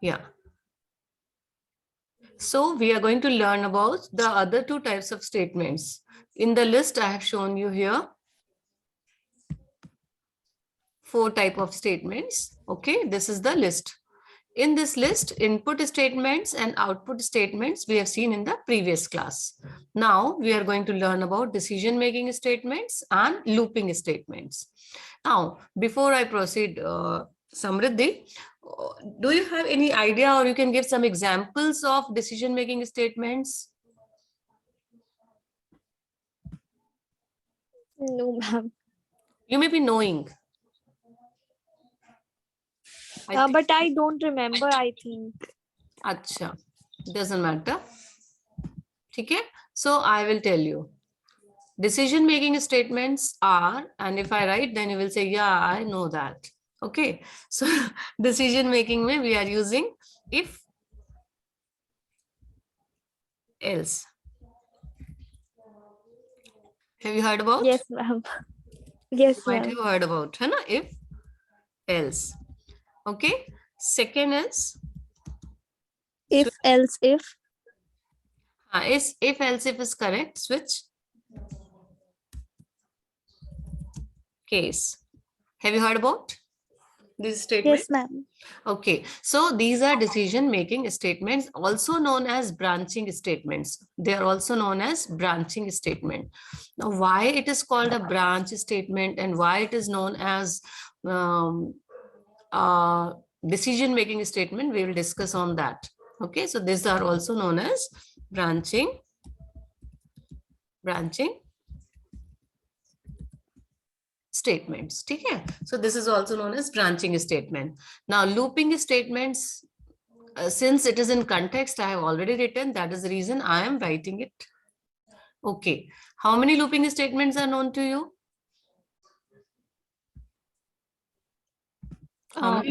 Yeah. So we are going to learn about the other two types of statements. In the list I have shown you here 4 type of statements. Okay, this is the list. In this list, input statements and output statements we have seen in the previous class. Now we are going to learn about decision-making statements and looping statements. Now, before I proceed, Samriddhi, do you have any idea or you can give some examples of decision-making statements? No, ma'am. You may be knowing. But I don't remember, I think. Acha, doesn't matter. Okay, so I will tell you. Decision making statements are, and if I write, then you will say, yeah, I know that. Okay, so decision making mein we are using if, else. Have you heard about? Yes, ma'am. Yes, Might ma'am. have heard about, hai na? If, else. Okay, second is If, else, if. is if, else, if is correct. Switch case. Have you heard about this statement? Yes, ma'am. Okay, so these are decision making statements, also known as branching statements. They are also known as branching statement. Now, why it is called a branch statement and why it is known as decision making statement, we will discuss on that. Okay, so these are also known as branching statements. Okay, so this is also known as branching statement. Now, looping statements, since it is in context, I have already written. That is the reason I am writing it. Okay, how many looping statements are known to you? Ma'am,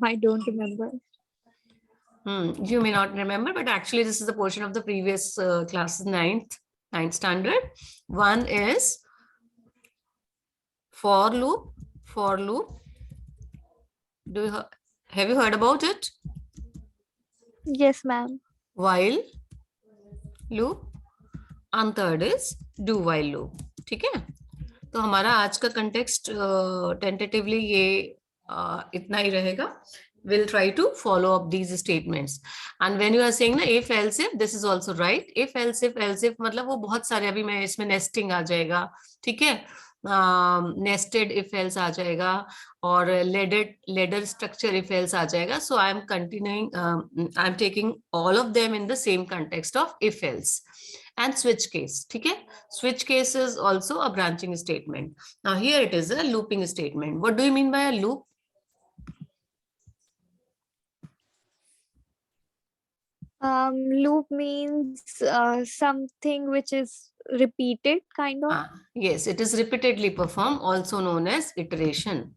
I don't remember. You may not remember, but actually this is the portion of the previous class, ninth standard. One is for loop. Have you heard about it? Yes, ma'am. While loop, and third is do while loop. ठीक है, तो हमारा आज का context tentatively ये इतना ही रहेगा. We'll try to follow up these statements. And when you are saying na if else if, this is also right. If else if मतलब वो बहुत सारे, अभी मैं इसमें nesting आ जाएगा, ठीक है, nested if else आ जाएगा और ladder structure if else आ जाएगा. So I am continuing, I am taking all of them in the same context of if else. And switch case, okay? Switch case is also a branching statement. Now here it is a looping statement. What do you mean by a loop? Loop means something which is repeated, kind of. Yes, it is repeatedly performed, also known as iteration.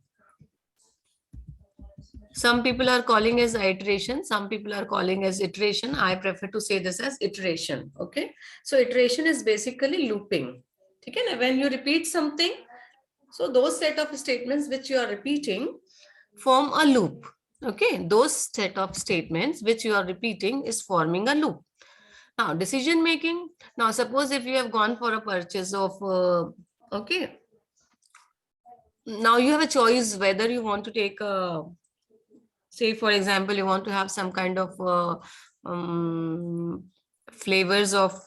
Some people are calling as iteration, some people are calling as iteration. I prefer to say this as iteration. Okay, so iteration is basically looping. Okay, when you repeat something, so those set of statements which you are repeating form a loop. Okay, those set of statements which you are repeating is forming a loop. Now, decision making. Now, suppose if you have gone for a purchase of, okay, now you have a choice whether you want to take a, say for example, you want to have some kind of flavors of,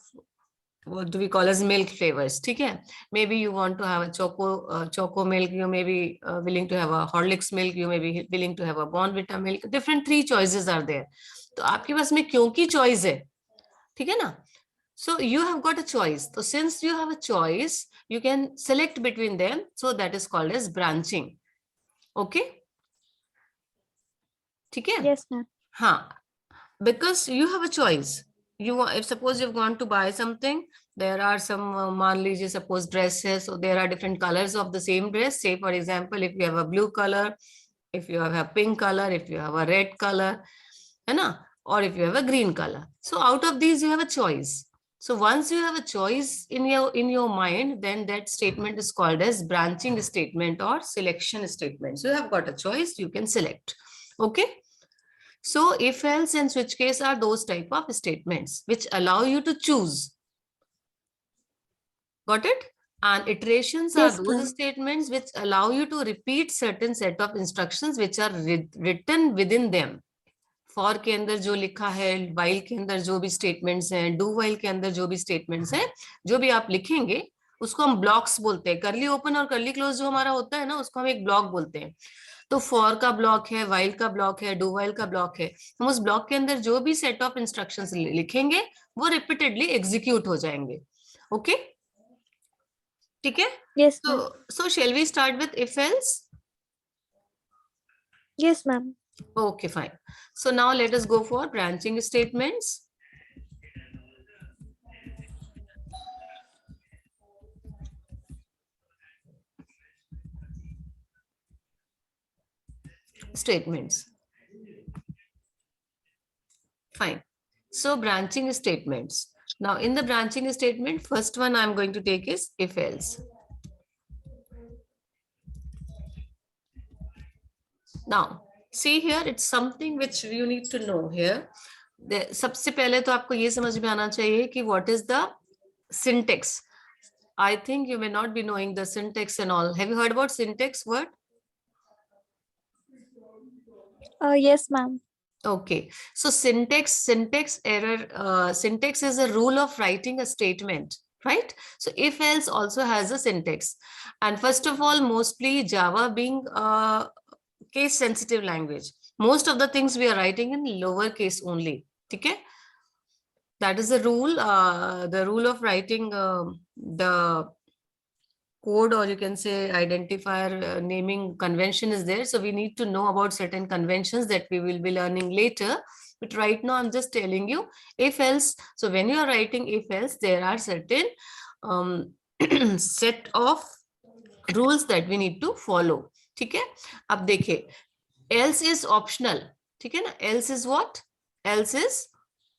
what do we call as milk flavors, okay? Maybe you want to have a choco milk, you may be willing to have a Horlicks milk, you may be willing to have a Bournvita milk. Different 3 choices are there. तो आपके पास में क्योंकि choice है, ठीक है ना? So you have got a choice. So since you have a choice, you can select between them. So that is called as branching. Okay? ठीक है? Yes, ma'am. हाँ, because you have a choice. You want, if suppose you've gone to buy something, there are some मान लीजिए suppose dresses, so there are different colors of the same dress. Say for example, if you have a blue color, if you have a pink color, if you have a red color, है ना, or if you have a green color. So out of these you have a choice. So once you have a choice in your mind, then that statement is called as branching statement or selection statement. So you have got a choice, you can select. Okay. So if else and switch case are those type of statements which allow you to choose. Got it? And iterations are Yes, those ma'am. statements which allow you to repeat certain set of instructions which are written within them. For के अंदर जो लिखा है, while के अंदर जो भी statements हैं, डू वाइल के अंदर जो भी स्टेटमेंट्स हैं, जो भी आप लिखेंगे उसको हम ब्लॉक्स बोलते हैं. करली ओपन और करली क्लोज जो हमारा होता है ना, उसको हम एक ब्लॉक बोलते हैं. तो फॉर का ब्लॉक है, वाइल का ब्लॉक है, डू वाइल का ब्लॉक है. हम उस ब्लॉक के अंदर जो भी सेट ऑफ इंस्ट्रक्शंस लिखेंगे वो रिपीटेडली एग्जीक्यूट हो जाएंगे. ओके, ठीक है. Yes, So, ma'am. so shall we start with if else? Yes, ma'am. Okay, fine. So now let us go for branching statements. Statements. Fine. So branching statements. Now in the branching statement, first one I'm going to take is if else. Now see here, it's something which you need to know here. सबसे पहले तो आपको ये समझ में आना चाहिए कि what is the syntax. I think you may not be knowing the syntax and all. Have you heard about syntax word? Yes, ma'am. Okay, so syntax error, syntax is a rule of writing a statement, right? So if else also has a syntax. And first of all, mostly Java being a case sensitive language, most of the things we are writing in lower case only. Okay, that is the rule of writing the code, or you can say identifier naming convention is there. So we need to know about certain conventions that we will be learning later. But right now I'm just telling you if else. So when you are writing if else, there are certain set of rules that we need to follow. ठीक है, अब देखिए else is optional. ठीक है ना, else is what? Else is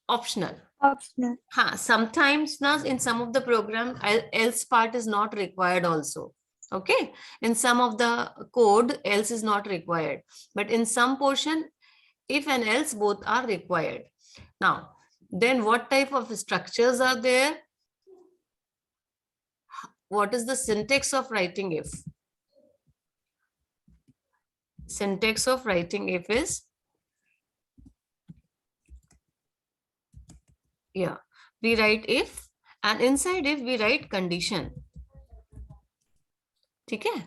optional. Optional. हाँ, sometimes now in some of the program else part is not required also. Okay, in some of the code else is not required, but in some portion if and else both are required. Now then what type of structures are there? What is the syntax of writing if? Syntax of writing if is, yeah, we write if and inside if we write condition. ठीक है,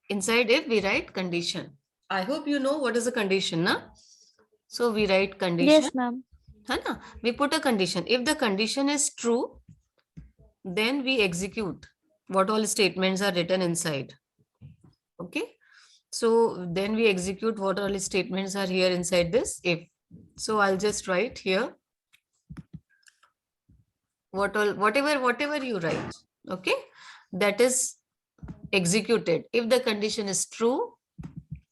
inside if we write condition. I hope you know what is a condition, na? So we write condition. Yes, ma'am. है ना, we put a condition. If the condition is true, then we execute what all statements are written inside. Okay, so then we execute what all statements are here inside this if. So I'll just write here whatever you write, okay, that is executed if the condition is true.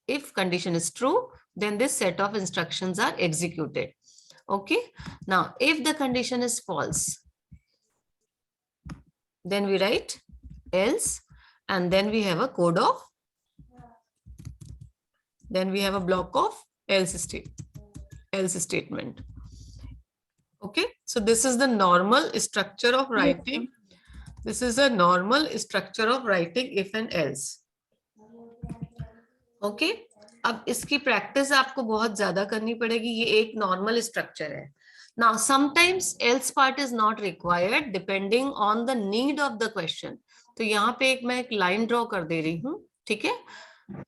If condition is true, then this set of instructions are executed. Okay, now if the condition is false, then we write else, and then we have a code of, then we have a block of else statement. Okay, so this is the normal structure of writing. This is a normal structure of writing if and else. Okay, अब इसकी practice आपको बहुत ज्यादा करनी पड़ेगी. ये एक normal structure है. Now sometimes else part is not required depending on the need of the question. तो यहाँ पे मैं एक लाइन ड्रॉ कर दे रही हूँ. ठीक है,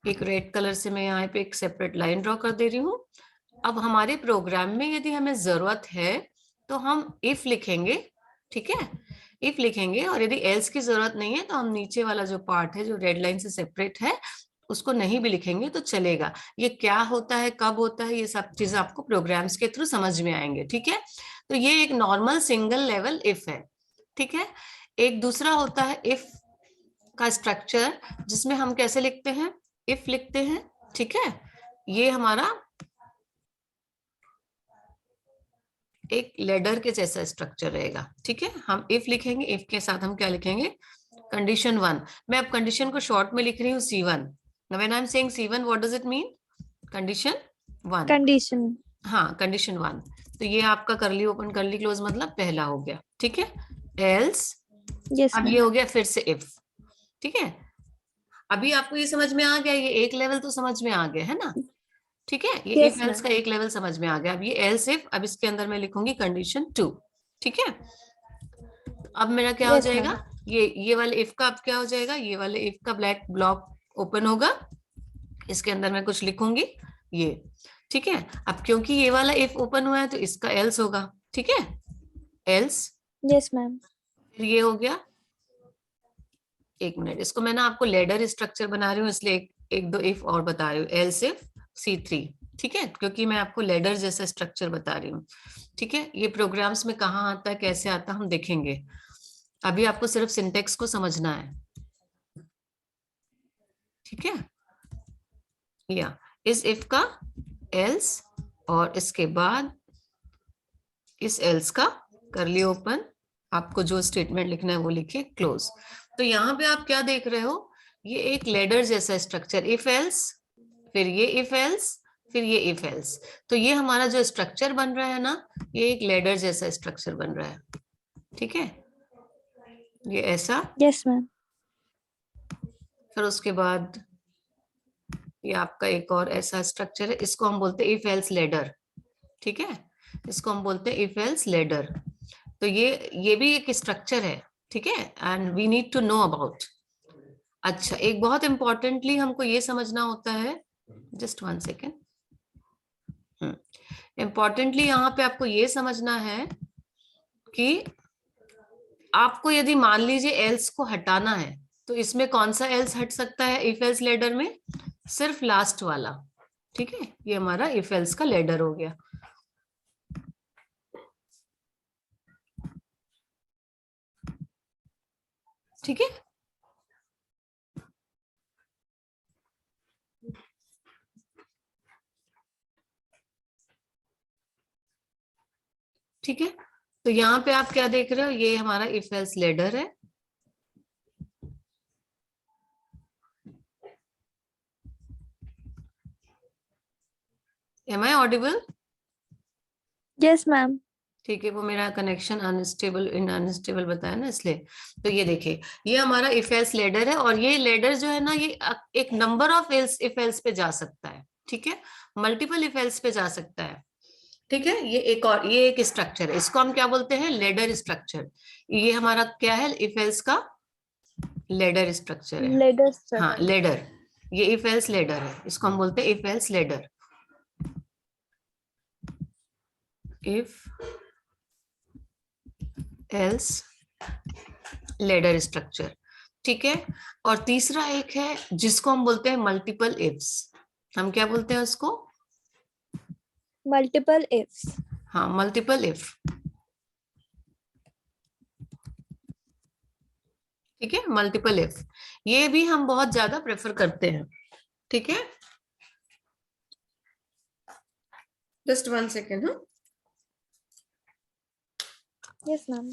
एक रेड कलर से मैं यहाँ पे एक सेपरेट लाइन ड्रॉ कर दे रही हूँ. अब हमारे प्रोग्राम में यदि हमें जरूरत है तो हम if लिखेंगे. ठीक है, if लिखेंगे, और यदि else की जरूरत नहीं है तो हम नीचे वाला जो पार्ट है जो रेड लाइन से सेपरेट है उसको नहीं भी लिखेंगे तो चलेगा. ये क्या होता है, कब होता है, ये सब चीजें आपको प्रोग्राम्स के थ्रू समझ में आएंगे. ठीक है, तो ये एक नॉर्मल सिंगल लेवल इफ है. ठीक है, एक दूसरा होता है इफ का स्ट्रक्चर जिसमें हम कैसे लिखते हैं, इफ लिखते हैं. ठीक है, ये हमारा एक लेडर के जैसा स्ट्रक्चर रहेगा. ठीक है, हम इफ लिखेंगे, इफ के साथ हम क्या लिखेंगे, कंडीशन 1. मैं अब कंडीशन को शॉर्ट में लिख रही हूँ C1. Now when I'm saying C1, what does it mean? Condition one, Condition. हाँ कंडीशन वन। तो ये आपका करली ओपन करली क्लोज मतलब पहला हो गया, ठीक है। एल्स, Yes, अब ma'am. ये हो गया फिर से इफ, ठीक है। अभी आपको ये समझ में आ गया, ये एक लेवल तो समझ में आ गया है ना, ठीक है। ये इफ Yes, एल्स ma'am. का एक लेवल समझ में आ गया। अब ये एल्स इफ, अब इसके अंदर मैं लिखूंगी कंडीशन टू, ठीक है। अब मेरा क्या हो Yes, जाएगा, ma'am. ये वाले इफ का अब क्या हो जाएगा, ये वाले इफ का ब्लैक ब्लॉक ओपन होगा, इसके अंदर मैं कुछ लिखूंगी ये, ठीक है। अब क्योंकि ये वाला इफ ओपन हुआ है तो इसका एल्स होगा, ठीक है। Else, Yes, ma'am. फिर ये हो गया, एक मिनट, इसको मैं ना आपको लेडर स्ट्रक्चर बना रही हूँ इसलिए एक दो इफ और बता रही हूँ। एल्स इफ C3, ठीक है, क्योंकि मैं आपको लेडर जैसा स्ट्रक्चर बता रही हूँ, ठीक है। ये प्रोग्राम्स में कहाँ आता है कैसे आता है हम देखेंगे, अभी आपको सिर्फ सिंटेक्स को समझना है, ठीक है। या इस इफ का एल्स, और इसके बाद इस एल्स का करली ओपन, आपको जो स्टेटमेंट लिखना है वो लिखिए क्लोज। तो यहाँ पे आप क्या देख रहे हो, ये एक लेडर जैसा स्ट्रक्चर, इफ एल्स, फिर ये इफ एल्स, फिर ये इफ एल्स। तो ये हमारा जो स्ट्रक्चर बन रहा है ना, ये एक लेडर जैसा स्ट्रक्चर बन रहा है, ठीक है। ये ऐसा, Yes, ma'am. फिर उसके बाद ये आपका एक और ऐसा स्ट्रक्चर है, इसको हम बोलते हैं इफ एल्स लेडर, ठीक है। इसको हम बोलते हैं इफ एल्स लेडर। तो ये भी एक स्ट्रक्चर है, ठीक है, and we need to know about. अच्छा, एक बहुत इंपॉर्टेंटली हमको ये समझना होता है, जस्ट वन सेकेंड, इंपॉर्टेंटली यहाँ पे आपको ये समझना है कि आपको यदि मान लीजिए एल्स को हटाना है तो इसमें कौन सा एल्स हट सकता है इफ एल्स लेडर में, सिर्फ लास्ट वाला, ठीक है। ये हमारा इफ एल्स का लेडर हो गया, ठीक है। ठीक है, तो यहाँ पे आप क्या देख रहे हो, ये हमारा इफ एल्स लेडर है। Am I audible? Yes, ma'am. ठीक है, वो मेरा कनेक्शन अनस्टेबल बताया ना इसलिए। तो ये देखिए, ये हमारा इफ एल्स लेडर है, और ये लेडर जो है ना, ये एक number of else if else पे जा सकता है, ठीक है, मल्टीपल इफ एल्स पे जा सकता है, ठीक है। ये एक और, ये एक स्ट्रक्चर है, इसको हम क्या बोलते हैं, लेडर स्ट्रक्चर। ये हमारा क्या है, इफ एल्स का लेडर स्ट्रक्चर है। Ladder हाँ structure. लेडर, ये इफ एल्स लेडर है, इसको हम बोलते हैं if else ladder. If else ladder structure, ठीक है। और तीसरा एक है जिसको हम बोलते हैं मल्टीपल इफ्स। हम क्या बोलते हैं उसको, Multiple ifs. हाँ मल्टीपल इफ, ठीक है, मल्टीपल इफ। ये भी हम बहुत ज्यादा प्रेफर करते हैं, ठीक है। Just one second. Yes, ma'am.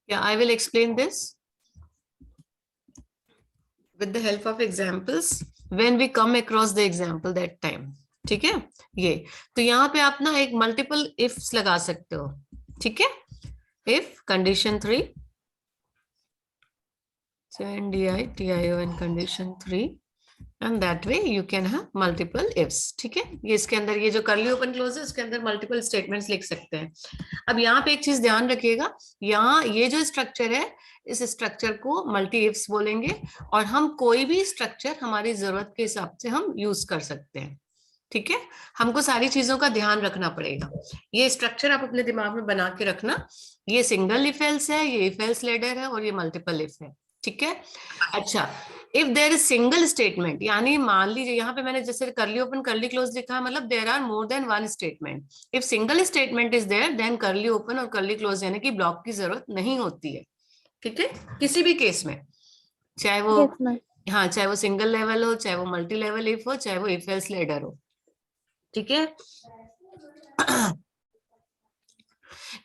Yeah, I will explain this with the help of examples when we come across the example that time, ठीक है। ये तो यहाँ पे आप ना एक मल्टीपल इफ्स लगा सकते हो, ठीक है। If condition 3, NDITION condition 3, and that way you can have multiple ifs, ठीक है। ये इसके अंदर ये जो करली ओपन क्लोज है उसके अंदर मल्टीपल स्टेटमेंट्स लिख सकते हैं। अब यहाँ पे एक चीज ध्यान रखिएगा, यहाँ ये जो स्ट्रक्चर है इस स्ट्रक्चर को मल्टी इफ्स बोलेंगे, और हम कोई भी स्ट्रक्चर हमारी जरूरत के हिसाब से हम यूज कर सकते हैं, ठीक है, हमको सारी चीजों का ध्यान रखना पड़ेगा। ये स्ट्रक्चर आप अपने दिमाग में बना के रखना। ये सिंगल इफ एल्स है, ये इफ एल्स लेडर है, और ये मल्टीपल इफ है। ठीक है। अच्छा, if there is single statement, यानी मान लीजिए यहाँ पे मैंने जैसे करली ओपन करली क्लोज लिखा है, मतलब there are more than one statement. If single statement is there then curly open और करली क्लोज यानी कि ब्लॉक की जरूरत नहीं होती है। ठीक है, किसी भी केस में, चाहे वो, Yes, ma'am. हाँ, चाहे वो सिंगल लेवल हो, चाहे वो मल्टी लेवल इफ हो, चाहे वो इफ एल्स लेडर हो। ठीक है।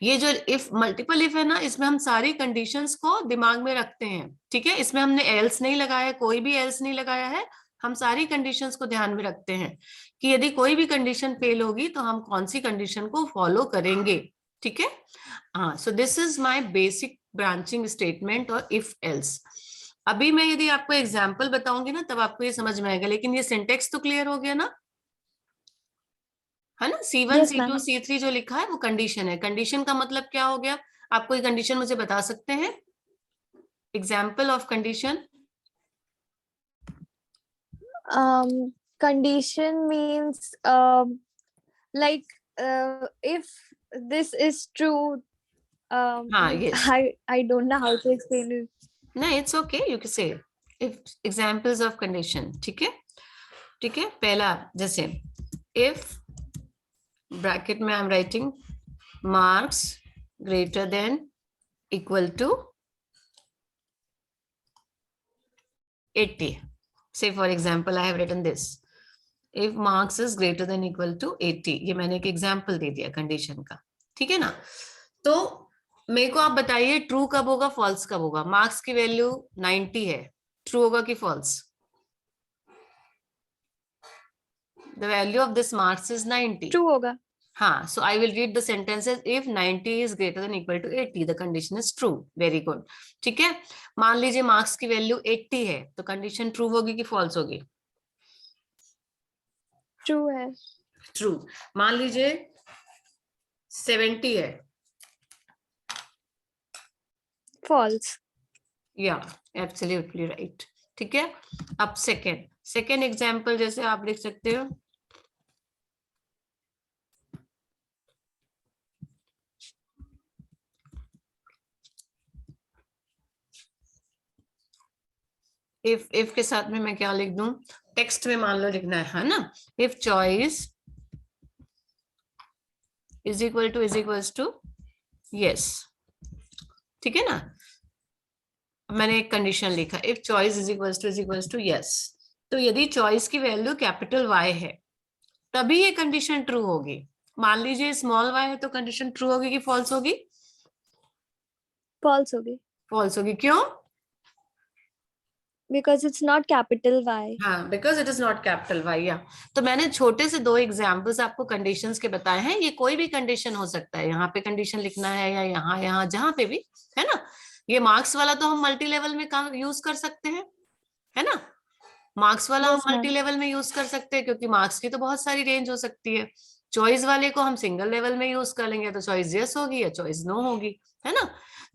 ये जो इफ मल्टीपल इफ है ना, इसमें हम सारी कंडीशंस को दिमाग में रखते हैं। ठीक है, इसमें हमने एल्स नहीं लगाया, कोई भी एल्स नहीं लगाया है। हम सारी कंडीशंस को ध्यान में रखते हैं कि यदि कोई भी कंडीशन फेल होगी तो हम कौन सी कंडीशन को फॉलो करेंगे। ठीक है। हाँ, सो this is my basic branching statement और इफ एल्स। अभी मैं यदि आपको एग्जाम्पल बताऊंगी ना तब आपको ये समझ में आएगा, लेकिन ये सिंटेक्स तो क्लियर हो गया ना, है ना। C1 Yes, C2 ma'am. C3 जो लिखा है वो कंडीशन है। कंडीशन का मतलब क्या हो गया, आप कोई कंडीशन मुझे बता सकते हैं, example of condition. Condition means like if this is true. हाँ, yes, I don't know how to explain it. नहीं, it's okay, you can say if examples of condition. ठीक है। ठीक है, पहला जैसे इफ ब्रैकेट में I am writing marks greater than equal to 80, say for example I have written this, if marks is greater than equal to 80, ये मैंने एक एग्जाम्पल दे दिया कंडीशन का। ठीक है ना। तो मेरे को आप बताइए ट्रू कब होगा, फॉल्स कब होगा। मार्क्स की वैल्यू 90 है, ट्रू होगा कि false. The value of this marks is 90। True होगा. हाँ, so I will read the sentences if 90 is greater than equal to 80 the condition is true. Very good. ठीक है, मान लीजिए मार्क्स की वैल्यू 80 है तो कंडीशन ट्रू होगी कि फॉल्स होगी। True है. ट्रू। मान लीजिए 70 है। False. या, एब्सोल्युटली राइट। ठीक है। अब सेकेंड एग्जाम्पल जैसे आप लिख सकते हो, इफ के साथ में मैं क्या लिख दूं, टेक्स्ट में मान लो लिखना है ना, if choice is equal to yes. ठीक है ना, मैंने एक कंडीशन लिखा, if choice is equal to yes, तो यदि चॉइस की वैल्यू कैपिटल वाई है तभी ये कंडीशन ट्रू होगी। मान लीजिए स्मॉल वाई है तो कंडीशन ट्रू होगी कि फॉल्स होगी। False होगी. फॉल्स होगी, क्यों। Because it's not capital Y. हाँ, because it is not capital Y. Yeah, तो मैंने छोटे से 2 एग्जाम्पल्स आपको कंडीशंस के बताए हैं। ये कोई भी कंडीशन हो सकता है, यहाँ पे कंडीशन लिखना है या यहाँ जहां पे भी, है ना। ये मार्क्स वाला तो हम मल्टी लेवल में यूज कर सकते हैं, है ना। मार्क्स वाला हम Yes, मल्टी ma'am. लेवल में यूज कर सकते हैं क्योंकि मार्क्स की तो बहुत सारी रेंज हो सकती है। चॉइस वाले को हम सिंगल लेवल में यूज कर लेंगे तो चॉइस यस होगी या चॉइस नो होगी, है ना।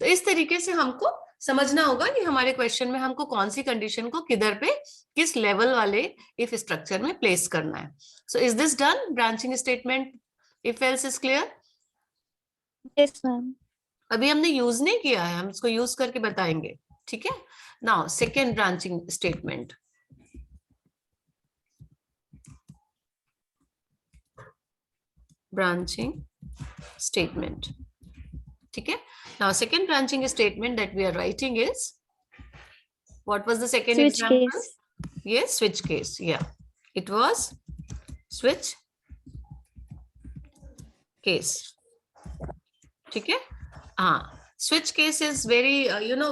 तो इस तरीके से हमको समझना होगा कि हमारे क्वेश्चन में हमको कौन सी कंडीशन को किधर पे किस लेवल वाले इफ स्ट्रक्चर में प्लेस करना है। So is this done, branching statement if else is clear. Yes, ma'am. अभी हमने यूज नहीं किया है, हम इसको यूज करके बताएंगे। ठीक है। Now second branching statement, branching statement. ठीक है। Now second branching statement that we are writing is, what was the second Switch example? case. Yes, switch case. Yeah, it was switch case. ठीक है। हाँ, switch case is very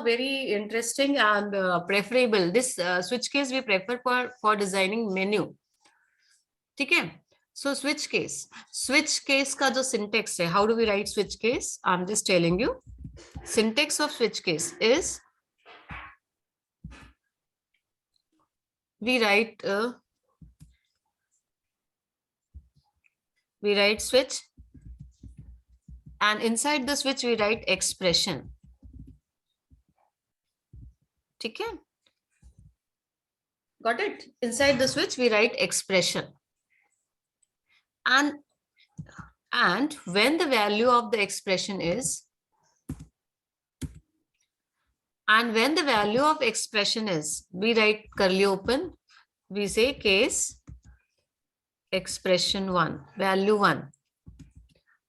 very interesting and preferable. This switch case we prefer for designing menu. ठीक है। So switch case का जो syntax है, how do we write switch case? I'm just telling you. Syntax of switch case is, we write switch, and inside the switch we write expression. ठीक है, got it? Inside the switch we write expression. and when the value of the expression is, we write curly open, we say case expression 1, value 1.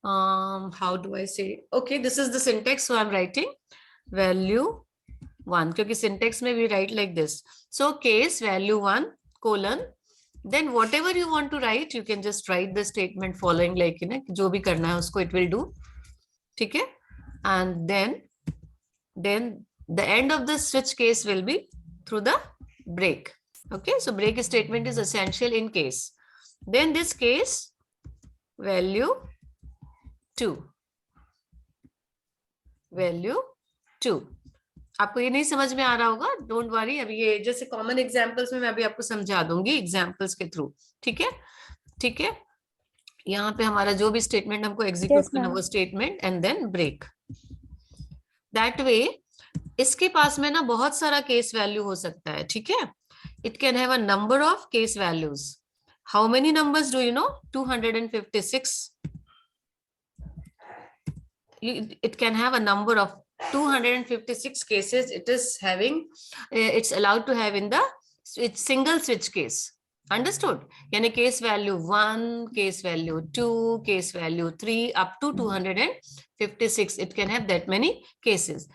How do I say? Okay, this is the syntax, so I'm writing value 1, क्योंकि syntax में we write like this. So case value 1 colon, then whatever you want to write, you can just write the statement following, like, you know, जो भी करना है उसको it will do. ठीक है? And then the end of the switch case will be through the break. Okay, so break statement is essential in case. Then this case value 2, value 2. आपको ये नहीं समझ में आ रहा होगा, डोंट वरी, अभी ये जैसे कॉमन एग्जांपल्स में मैं अभी आपको समझा दूंगी एग्जांपल्स के थ्रू. ठीक है, ठीक है. यहाँ पे हमारा जो भी स्टेटमेंट हमको एग्जीक्यूट करना वो statement and then break. That way इसके पास में ना बहुत सारा केस वैल्यू हो सकता है. ठीक है, it can have a number of case values. How many numbers do you know? 256. It can have a number of 256 cases. It is having, it's allowed to have in the single switch case. Understood? यानी case value 1, case value 2, case value 3, up to 256. It can have that many cases.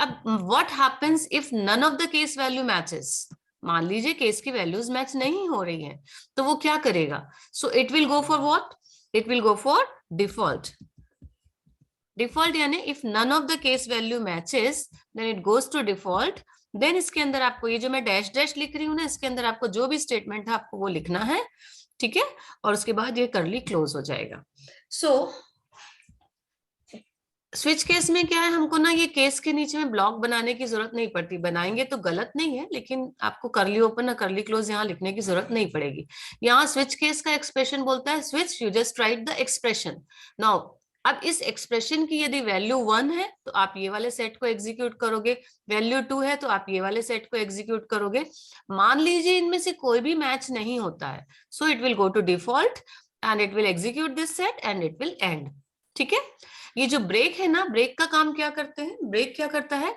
अब what happens if none of the case value matches? मान लीजिए case की values match नहीं हो रही हैं, तो वो क्या करेगा? So it will go for what? It will go for default. Default यानी if none of the case value matches then it goes to default. Then इसके अंदर आपको ये जो मैं डैश डैश लिख रही हूँ ना, इसके अंदर आपको जो भी स्टेटमेंट है आपको वो लिखना है. ठीक है, और उसके बाद ये करली क्लोज हो जाएगा. सो स्विच केस में क्या है, हमको ना ये केस के नीचे में ब्लॉक बनाने की जरूरत नहीं पड़ती. बनाएंगे तो गलत नहीं है, लेकिन आपको करली ओपन और करली क्लोज यहाँ लिखने की जरूरत नहीं पड़ेगी. यहाँ स्विच केस का एक्सप्रेशन बोलता है switch, you just right the expression. Now अब इस एक्सप्रेशन की यदि वैल्यू 1 है तो आप ये वाले सेट को एग्जीक्यूट करोगे, वैल्यू 2 है तो आप ये वाले सेट को एग्जीक्यूट करोगे. मान लीजिए इनमें से कोई भी मैच नहीं होता है, so it will go to default and it will execute this set and it will end. ठीक है, ये जो ब्रेक है ना, ब्रेक का काम क्या करते हैं? ब्रेक क्या करता है?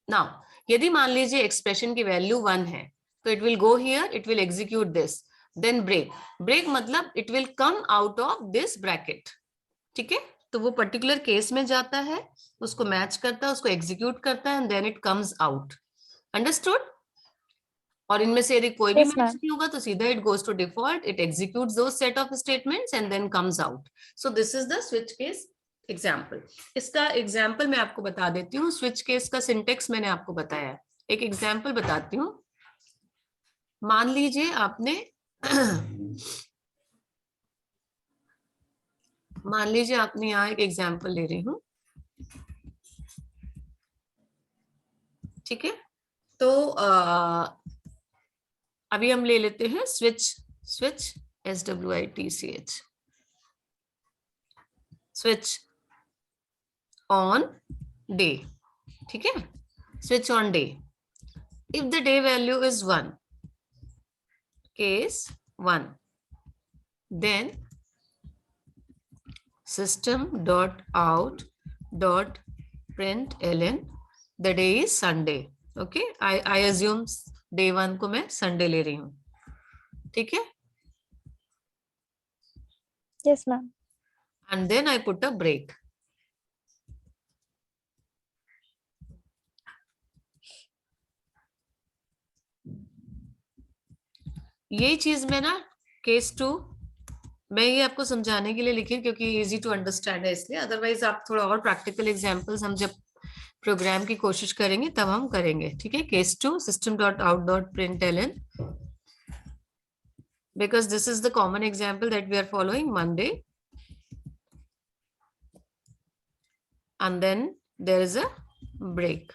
नाउ यदि मान लीजिए एक्सप्रेशन की वैल्यू 1 है तो it will go here, it will execute this, then break. Break मतलब it will come out of this bracket. ठीक है, तो वो पर्टिकुलर केस में जाता है, उसको मैच करता है, उसको एग्जीक्यूट करता है and then it comes out. Understood? और इनमें से यदि कोई भी मैच नहीं होगा तो सीधा it goes to default, it executes those set of statements and then comes out. So this is the switch case example. इसका एग्जाम्पल मैं आपको बता देती हूँ. स्विच केस का सिंटेक्स मैंने आपको बताया, एक एग्जाम्पल बताती हूँ. मान लीजिए आपने मान लीजिए आपने यहाँ एक एग्जाम्पल ले रही हूँ. ठीक है, तो अभी हम ले लेते हैं switch SWITCH, switch on day. ठीक है, switch on day. If the day value is 1, case 1, then system.out.println the day is Sunday. Okay, I assume day 1 को मैं Sunday ले रही हूँ. ठीक है, yes ma'am. and then I put a break. यही चीज में ना केस 2 मैं ये आपको समझाने के लिए लिखी क्योंकि इजी टू अंडरस्टैंड है इसलिए. अदरवाइज आप थोड़ा और प्रैक्टिकल एग्जांपल्स हम जब प्रोग्राम की कोशिश करेंगे तब हम करेंगे. ठीक है, case 2 system.out.println, because this is the common example that we are following. Monday, and then there is a break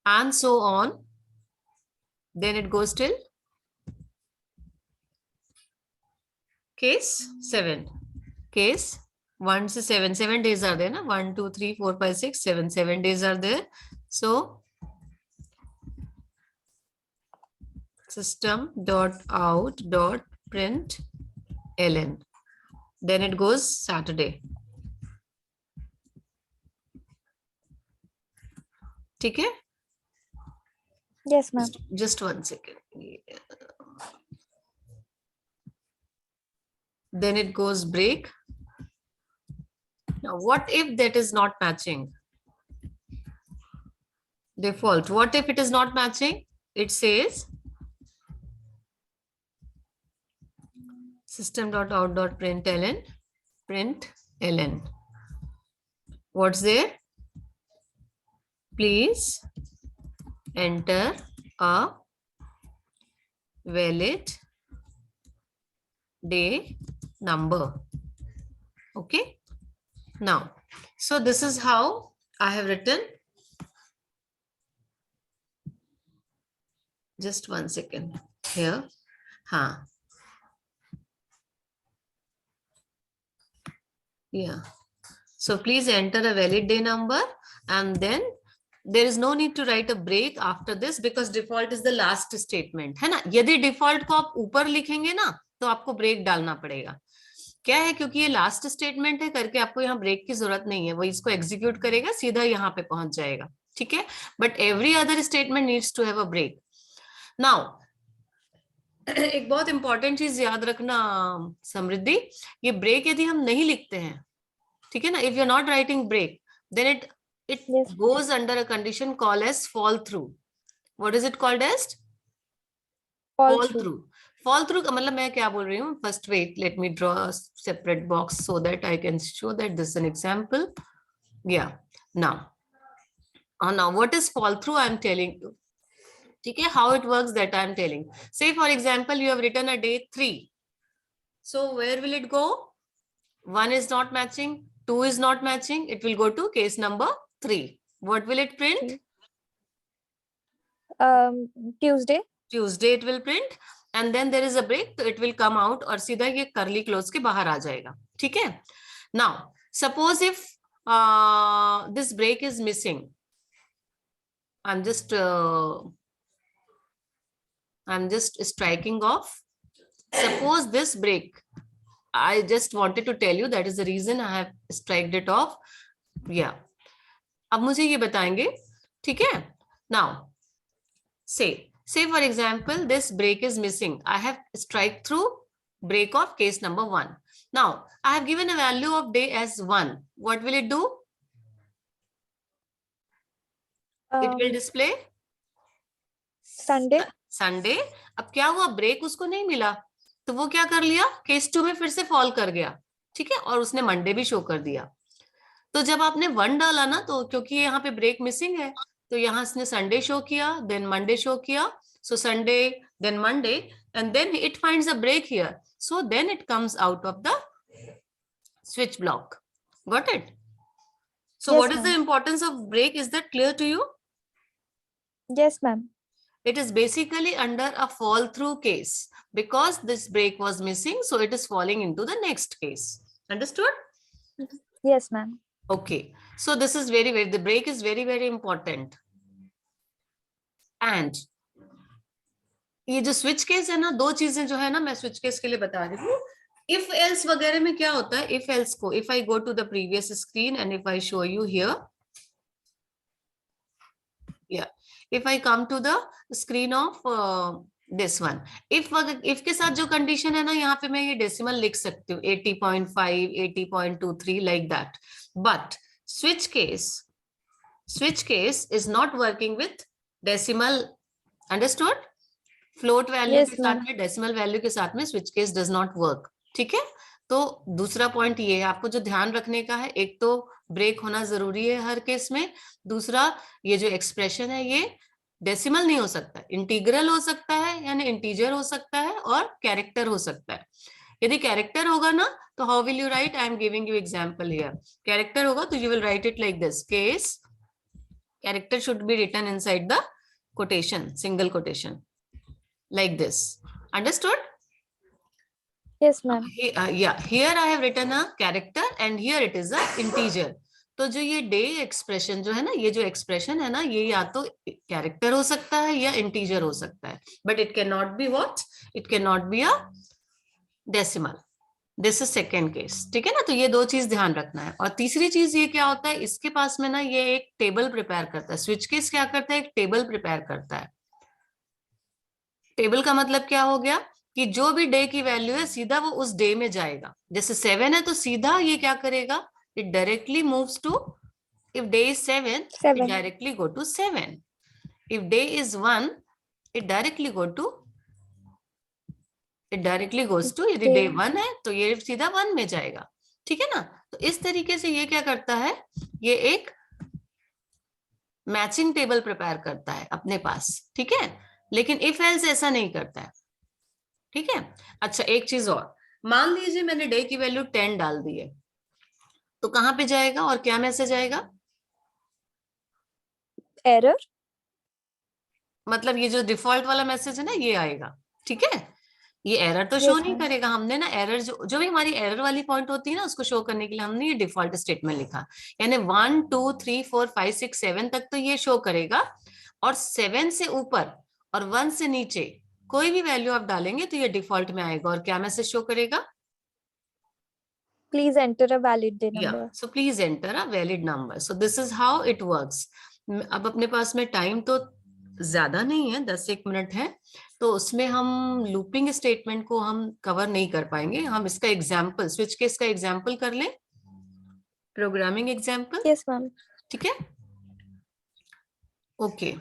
and so on. Then it goes till case 7. Case 1 to 7. 7 days are there, na? 1, 2, 3, 4, 5, 6, 7. 7 days are there. So system.out.println. then it goes Saturday. ठीक है? Yes, ma'am. Just 1 second. Then it goes break. Now, what if that is not matching? Default. What if it is not matching? It says system.out.println, println. What's there? Please enter a valid day number. Okay. Now, so this is how I have written. Just 1 second here. Yeah. So please enter a valid day number, and then there is no need to write a break after this because default is the last statement, है ना? यदि default को आप ऊपर लिखेंगे ना तो आपको break डालना पड़ेगा. क्या है? क्योंकि ये लास्ट स्टेटमेंट है करके आपको यहाँ ब्रेक की जरूरत नहीं है, वो इसको एग्जीक्यूट करेगा, सीधा यहाँ पे पहुंच जाएगा. ठीक है? But every other statement needs to have a break. Now एक बहुत इंपॉर्टेंट चीज याद रखना समृद्धि, ये ब्रेक यदि हम नहीं लिखते हैं, ठीक है ना, if you are not writing break, then it Yes. goes under a condition called as fall through. What is it called as? Fall through. Fall through का मतलब मैं क्या बोल रही हूँ? First wait, let me draw a separate box so that I can show that this is an example. Yeah. Now what is fall through? I'm telling you. ठीक है? How it works that I'm telling. Say for example, you have written a day 3. So where will it go? 1 is not matching. 2 is not matching. It will go to case number 3. What will it print? Tuesday. Tuesday it will print, and then there is a break, so it will come out और सीधा ये curly close के बाहर आ जाएगा. ठीक है? Now suppose if this break is missing, I'm just striking off. Suppose this break, I just wanted to tell you that is the reason I have striked it off. Yeah. अब मुझे ये बताएंगे. ठीक है? Now say for example, this break is missing. I have strike through break of case number 1. Now I have given a value of day as 1. What will it do? It will display Sunday. अब क्या हुआ? Break उसको नहीं मिला, तो वो क्या कर लिया? केस 2 में फिर से फॉल कर गया. ठीक है? और उसने मंडे भी शो कर दिया. तो जब आपने 1 डाला ना, तो क्योंकि यहाँ पे ब्रेक मिसिंग है, तो यहाँ इसने संडे शो किया, देन मंडे शो किया. So Sunday, then Monday, and then it finds a break here. So then it comes out of the switch block. Got it? So what is the importance of break? Is that clear to you? Yes, ma'am. It is basically under a fall through case because this break was missing, so it is falling into the next case. Understood? Yes, ma'am. Okay, so this is the break is very, very important. And ये जो switch case है ना, दो चीजें जो है ना, मैं switch case के लिए बता रही हूँ. If else वगैरह में क्या होता है? If else को, if I go to the previous screen and if I show you here, yeah, if I come to the screen of this one, if के साथ जो condition है ना, यहाँ पे मैं ये decimal लिख सकती हूँ, 80.5, 80.23 like that. But switch case is not working with decimal. Understood? Float value के साथ में, decimal value के साथ में switch case does not work. ठीक है? तो दूसरा पॉइंट ये है, आपको जो ध्यान रखने का है, एक तो ब्रेक होना जरूरी है हर केस में. दूसरा, ये जो एक्सप्रेशन है ये डेसिमल नहीं हो सकता, इंटीग्रल हो सकता है, यानी इंटीजर हो सकता है, और कैरेक्टर हो सकता है. यदि कैरेक्टर होगा ना, तो how will you write? I am giving you example here. Character होगा तो you will write it like this. Case character should be written inside the quotation, single quotation, like this. Understood? Yes, ma'am. Yeah, here I have written a character and here it is a integer. तो जो ये day expression जो है ना, ये जो expression है ना, ये या तो कैरेक्टर हो सकता है या इंटीजर हो सकता है, but it can not be what? It can not be a decimal. This is second case, ठीक है ना। तो ये दो चीज ध्यान रखना है। और तीसरी चीज ये क्या होता है, इसके पास में ना ये एक टेबल प्रिपेयर करता है। स्विच केस क्या करता है, एक टेबल प्रिपेयर करता है। टेबल का मतलब क्या हो गया कि जो भी डे की वैल्यू है सीधा वो उस डे में जाएगा। जैसे 7 है तो सीधा ये क्या करेगा, it directly moves to, if day is 7 it 7. Directly go to 7, if day is 1 it directly go to, it directly goes to, यदि डे Day. 1 है तो ये सीधा 1 में जाएगा, ठीक है ना। तो इस तरीके से ये क्या करता है, ये एक मैचिंग टेबल प्रिपेयर करता है अपने पास, ठीक है। लेकिन इफ एल्स ऐसा नहीं करता है, ठीक है। अच्छा एक चीज और, मान लीजिए मैंने डे की वैल्यू 10 डाल दी है, तो कहां पे जाएगा और क्या मैसेज आएगा। Error. मतलब ये जो डिफॉल्ट वाला मैसेज है ना ये आएगा, ठीक है। ये एरर तो शो Yes, नहीं ma'am. करेगा, हमने ना एरर जो भी हमारी एरर वाली पॉइंट होती है ना उसको शो करने के लिए हमने ये डिफॉल्ट स्टेटमेंट लिखा। यानी 1 2 3 4 5 6 7 तक तो ये शो करेगा, और 7 से ऊपर और 1 से नीचे कोई भी वैल्यू आप डालेंगे तो ये डिफॉल्ट में आएगा। और क्या मैसेज शो करेगा, Please enter a valid day या number. So please enter a valid number. So this is how it works. अब अपने पास में टाइम तो ज्यादा नहीं है, 10 एक मिनट है, तो उसमें हम लूपिंग स्टेटमेंट को हम कवर नहीं कर पाएंगे। हम इसका एग्जाम्पल, स्विच केस का एग्जाम्पल कर लें, प्रोग्रामिंग एग्जाम्पल, Yes, ma'am. ठीक है। ओके